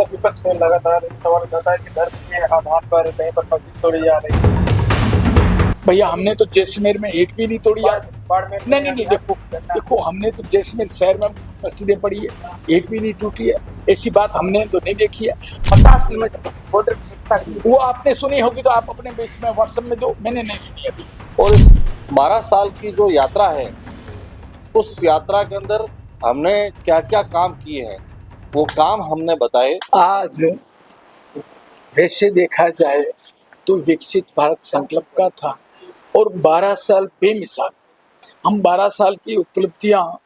तो विपक्ष से लगातार सवाल उठाता है कि धर्म के आधार पर कहीं पर मस्जिद तोड़ी जा रही है। भैया हमने तो जैसलमेर में एक भी नहीं तोड़ी आज। बाड़मेर में नहीं, देखो हमने तो जैसलमेर शहर में मस्जिदें पड़ी है, एक भी नहीं टूटी है। ऐसी बात हमने तो नहीं देखी है। 50 किलोमीटर बॉर्डर की शिक्षा की वो आपने सुनी होगी तो आप अपने बेस में व्हाट्सएप में दो, मैंने नहीं सुनी अभी। और इस 12 साल की जो यात्रा है, उस यात्रा के अंदर हमने क्या क्या काम किए हैं, वो काम हमने बताए। आज वैसे देखा जाए तो विकसित भारत संकल्प का था और 12 साल बेमिसाल हम 12 साल की उपलब्धियां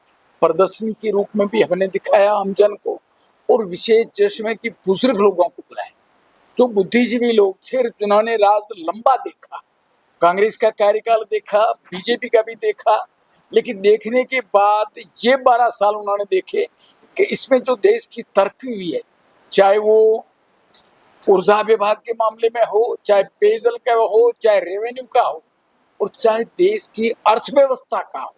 प्रदर्शनी के रूप में भी हमने दिखाया आमजन को, और विशेष जश्न की बुजुर्ग लोगों को बुलाए जो बुद्धिजीवी लोग थे जिन्होंने राज लंबा देखा, कांग्रेस का कार्यकाल देखा, बीजेपी का भी देखा, लेकिन देखने के बाद ये 12 साल उन्होंने देखे कि इसमें जो देश की तरक्की हुई है, चाहे वो ऊर्जा विभाग के मामले में हो, चाहे पेयजल का हो, चाहे रेवेन्यू का हो, और चाहे देश की अर्थव्यवस्था का हो,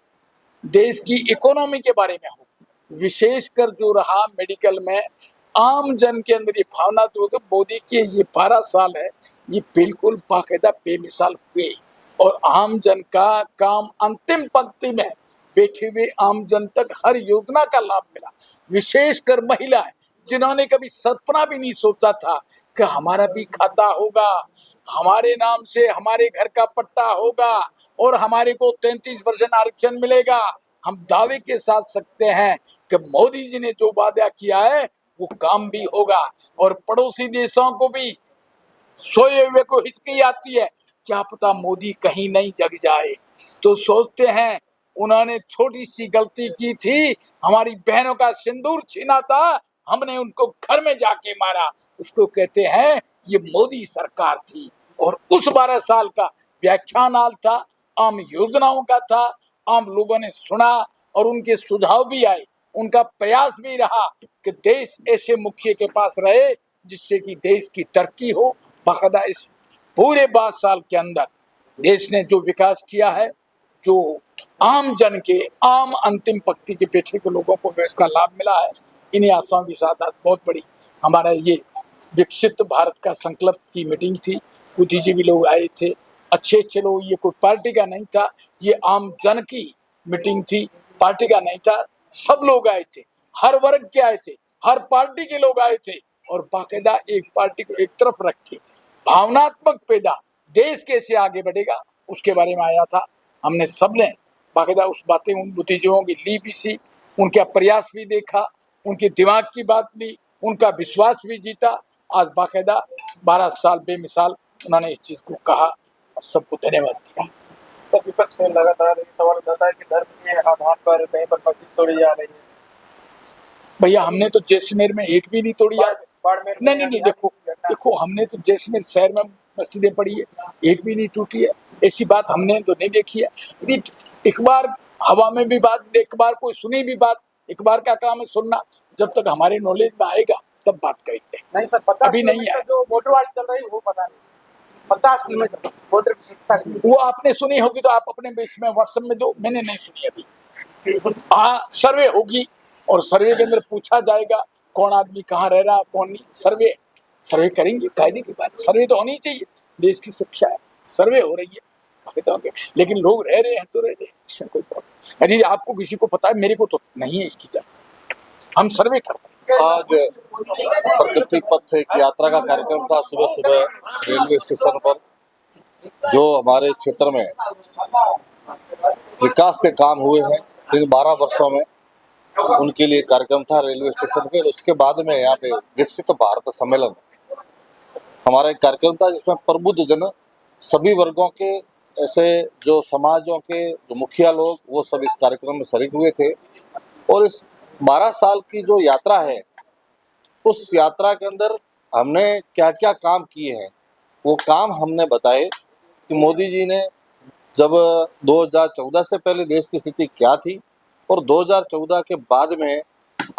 देश की इकोनॉमी के बारे में हो, विशेषकर जो रहा मेडिकल में, आम जन के अंदर ये भावना तो होगा मोदी के ये 12 साल है, ये बिल्कुल बाकायदा बेमिसाल हुए और आम जन का काम अंतिम पंक्ति में बैठे हुए आम जन तक हर योजना का लाभ मिला। विशेषकर महिलाएं जिन्होंने कभी सपना भी नहीं सोचा था कि हमारा भी खाता होगा, हमारे नाम से हमारे घर का पट्टा होगा और हमारे को 33% आरक्षण मिलेगा। हम दावे के साथ सकते हैं कि मोदी जी ने जो वादा किया है वो काम भी होगा। और पड़ोसी देशों को भी सोए हुए को हिचकी आती है, क्या पता मोदी कहीं नहीं जग जाए, तो सोचते हैं उन्होंने छोटी सी गलती की थी, हमारी बहनों का सिंदूर छीना था, हमने उनको घर में जाके मारा, उसको कहते हैं ये मोदी सरकार थी। और उस 12 साल का व्याख्यान था, आम योजनाओं का था, आम लोगों ने सुना और उनके सुझाव भी आए, उनका प्रयास भी रहा कि देश ऐसे मुखिया के पास रहे जिससे कि देश की तरक्की हो। बाकायदा इस पूरे 12 साल के अंदर देश ने जो विकास किया है, जो आम जन के आम अंतिम पंक्ति के बैठे के लोगों को इसका लाभ मिला है, इन्हीं आशाओं के साथ आज बहुत बड़ी हमारा ये विकसित भारत का संकल्प की मीटिंग थी। बुद्धिजीवी लोग आए थे, अच्छे अच्छे लोग, ये कोई पार्टी का नहीं था, ये आम जन की मीटिंग थी, पार्टी का नहीं था। सब लोग आए थे, हर वर्ग के आए थे, हर पार्टी के लोग आए थे और बाकायदा एक पार्टी को एक तरफ रख के भावनात्मक पैदा देश कैसे आगे बढ़ेगा उसके बारे में आया था। हमने सबने बाकायदा उस बातें उन बुद्धिजीवियों की ली भी सी, उनका प्रयास भी देखा, उनके दिमाग की बात ली, उनका विश्वास भी जीता। आज बाकायदा 12 साल बेमिसाल उन्होंने इस चीज को कहा और सबको धन्यवाद दिया। तो विपक्ष से लगातार सवाल उठाता है कि धर्म के आधार पर कहीं पर मस्जिद तोड़ी जा रही है। भैया हमने तो जैसलमेर में एक भी नहीं तोड़ी आज। बाड़मेर में नहीं, देखो हमने तो जैसलमेर शहर में मस्जिदें पड़ी है, एक भी नहीं टूटी है। ऐसी बात हमने तो नहीं देखी है। यदि एक बार हवा में भी बात, एक बार कोई सुनी भी बात, एक बार का काम है सुनना, जब तक हमारे नॉलेज में आएगा तब बात करेंगे। नहीं सर, 50 अभी नहीं है। जो मोटरवाड़ी चल रही है वो पता नहीं। 50 किलोमीटर बॉर्डर की शिक्षा की वो आपने सुनी होगी तो आप अपने बेस में व्हाट्सएप में दो, मैंने नहीं सुनी अभी। हाँ, सर्वे होगी और सर्वे के अंदर पूछा जाएगा कौन आदमी कहाँ रह रहा कौन नहीं। सर्वे करेंगे, कायदे की बात, सर्वे तो होनी चाहिए, देश की शिक्षा है, सर्वे हो रही है, लेकिन लोग रह रहे हैं तो रह रहे हैं, इसमें कोई प्रॉब्लम। यदि आपको किसी को पता है, मेरे को तो नहीं है इसकी जानकारी, हम सर्वे कर रहे हैं। आज प्रकृति पथ एक यात्रा का कार्यक्रम था सुबह सुबह रेलवे स्टेशन पर। जो हमारे क्षेत्र में विकास के काम हुए हैं इन 12 वर्षों में, उनके लिए कार्यक्रम था रेलवे स्टेशन पे। उसके बाद में यहाँ पे विकसित भारत सम्मेलन हमारा एक कार्यक्रम था जिसमें प्रबुद्ध जन, सभी वर्गों के, ऐसे जो समाजों के जो मुखिया लोग, वो सब इस कार्यक्रम में शरीक हुए थे। और इस 12 साल की जो यात्रा है, उस यात्रा के अंदर हमने क्या क्या काम किए हैं, वो काम हमने बताए कि मोदी जी ने जब 2014 से पहले देश की स्थिति क्या थी और 2014 के बाद में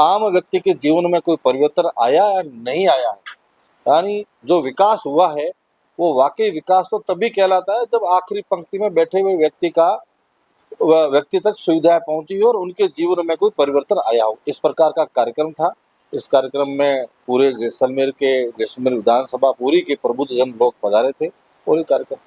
आम व्यक्ति के जीवन में कोई परिवर्तन आया या नहीं आया है। यानी जो विकास हुआ है वो वाकई विकास तो तभी कहलाता है जब आखिरी पंक्ति में बैठे हुए व्यक्ति तक सुविधाएं पहुंची हो और उनके जीवन में कोई परिवर्तन आया हो। इस प्रकार का कार्यक्रम था। इस कार्यक्रम में पूरे जैसलमेर विधानसभा पूरी के प्रबुद्धजन लोग पधारे थे और ये कार्यक्रम